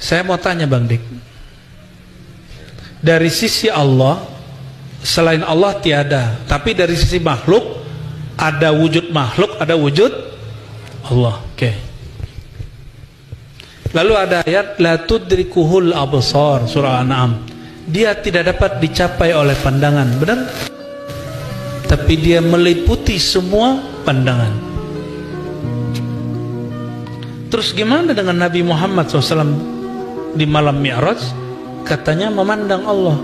Saya mau tanya Bang Dik, dari sisi Allah, selain Allah tiada, tapi dari sisi makhluk ada wujud makhluk, ada wujud Allah. Oke. Lalu ada ayat la tudrikuhul absar, surah Al-An'am. Dia tidak dapat dicapai oleh pandangan, benar? Tapi dia meliputi semua pandangan. Terus gimana dengan Nabi Muhammad SAW di malam Mi'raj? Katanya memandang Allah.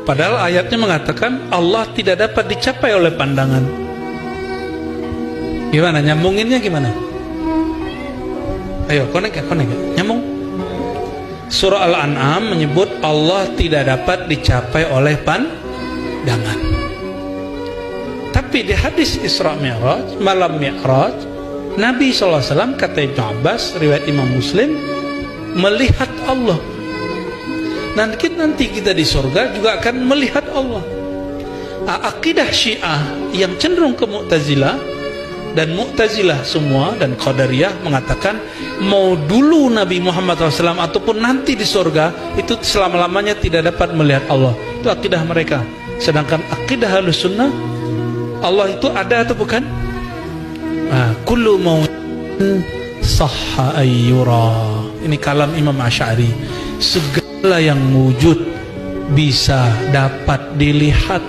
Padahal ayatnya mengatakan Allah tidak dapat dicapai oleh pandangan. Gimana? Nyambunginnya gimana? Ayo, konek ya, nyambung. Surah Al-An'am menyebut Allah tidak dapat dicapai oleh pandangan. Tapi di hadis Isra Mi'raj, malam Mi'raj, Nabi SAW, kata Ibn Abbas, riwayat Imam Muslim, melihat Allah. Nanti kita di surga juga akan melihat Allah. Akidah Syiah yang cenderung ke Mu'tazilah, dan Mu'tazilah semua dan Qadariyah mengatakan mau dulu Nabi Muhammad SAW ataupun nanti di surga itu selama-lamanya tidak dapat melihat Allah. Itu akidah mereka. Sedangkan akidah Ahlussunnah, Allah itu ada atau bukan? Kullu mawjudin sahha ayyura. Ini kalam Imam Asy'ari. Segala yang wujud bisa dapat dilihat,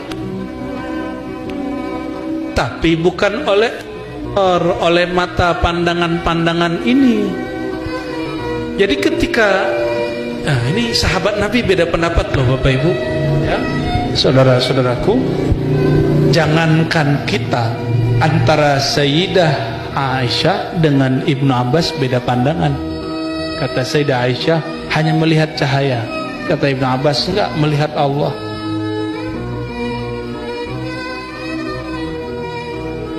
tapi bukan oleh mata pandangan ini. Jadi ketika ini sahabat Nabi beda pendapat loh Bapak Ibu ya, saudara-saudaraku. Jangankan kita, antara Sayyidah Aisyah dengan Ibnu Abbas beda pandangan. Kata Sayyidah Aisyah hanya melihat cahaya, kata Ibnu Abbas enggak, melihat Allah.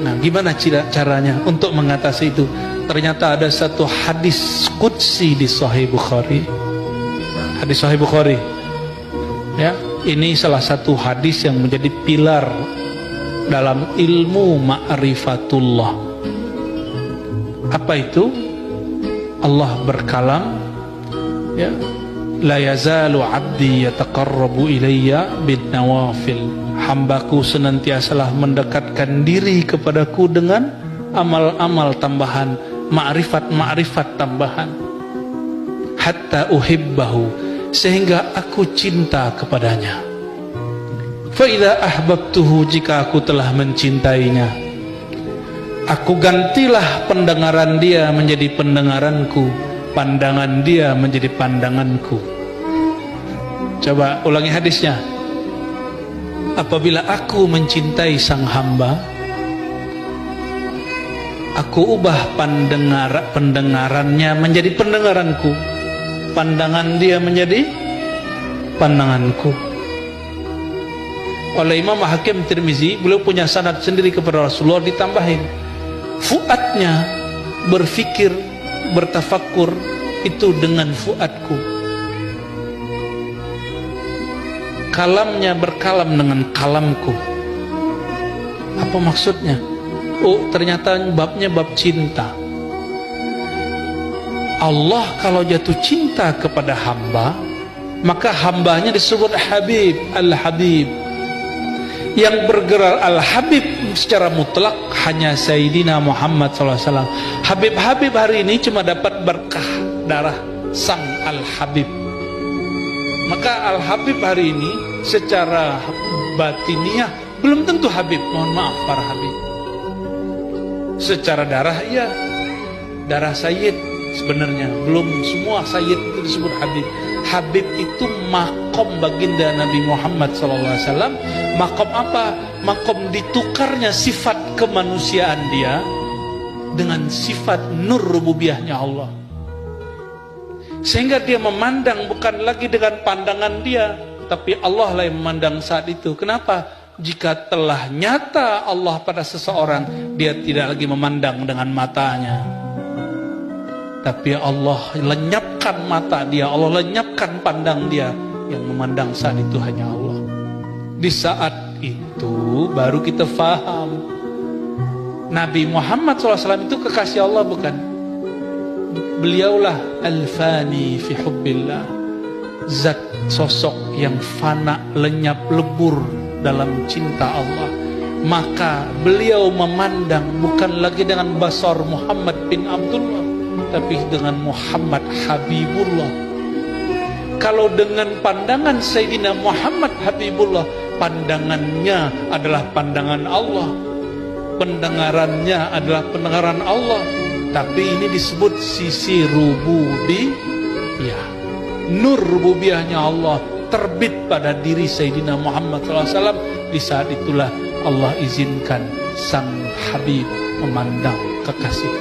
Nah, gimana caranya untuk mengatasi itu? Ternyata ada satu hadis qudsi di Sahih Bukhari. Hadis Sahih Bukhari. Ya, ini salah satu hadis yang menjadi pilar dalam ilmu ma'rifatullah. Apa itu? Allah berkalam, ya, la yazalu 'abdi yataqarrabu ilayya bin nawafil. Hambaku senantiasalah mendekatkan diri kepadaku dengan amal-amal tambahan, ma'rifat tambahan, hatta uhibbahu, sehingga aku cinta kepadanya. Fa idza ahbabtuhu, jika aku telah mencintainya, aku gantilah pendengaran dia menjadi pendengaranku, pandangan dia menjadi pandanganku. Coba ulangi hadisnya. Apabila aku mencintai sang hamba, aku ubah pendengarannya menjadi pendengaranku, pandangan dia menjadi pandanganku. Oleh Imam Hakim Tirmizi, beliau punya sanad sendiri kepada Rasulullah, ditambahin fuadnya berfikir, bertafakkur itu dengan fuadku, kalamnya berkalam dengan kalamku. Apa maksudnya? Oh, ternyata babnya bab cinta. Allah kalau jatuh cinta kepada hamba, maka hambanya disebut Habib, Al-Habib. Yang bergerak Al-Habib secara mutlak hanya Sayyidina Muhammad SAW. Habib-Habib hari ini cuma dapat berkah darah sang Al-Habib. Maka Al-Habib hari ini secara batiniah belum tentu Habib. Mohon maaf para Habib. Secara darah iya, darah Sayyid sebenarnya. Belum semua Sayyid itu disebut Habib. Habib itu makom baginda Nabi Muhammad SAW. Makom apa? Makom ditukarnya sifat kemanusiaan dia dengan sifat nur rububiyahnya Allah. Sehingga dia memandang bukan lagi dengan pandangan dia, tapi Allah lah yang memandang saat itu. Kenapa? Jika telah nyata Allah pada seseorang, dia tidak lagi memandang dengan matanya, tapi Allah lenyapkan mata dia, Allah lenyapkan pandang dia. Yang memandang saat itu hanya Allah. Di saat itu baru kita faham Nabi Muhammad SAW itu kekasih Allah bukan? Beliaulah al-fani fi hubbillah, zat sosok yang fana, lenyap, lebur dalam cinta Allah. Maka beliau memandang bukan lagi dengan basar Muhammad bin Abdullah, tapi dengan Muhammad Habibullah. Kalau dengan pandangan Sayyidina Muhammad Habibullah, pandangannya adalah pandangan Allah, pendengarannya adalah pendengaran Allah. Tapi ini disebut sisi rububiyah. Nur rububiyahnya Allah terbit pada diri Sayyidina Muhammad SAW. Di saat itulah Allah izinkan sang Habib memandang kekasih.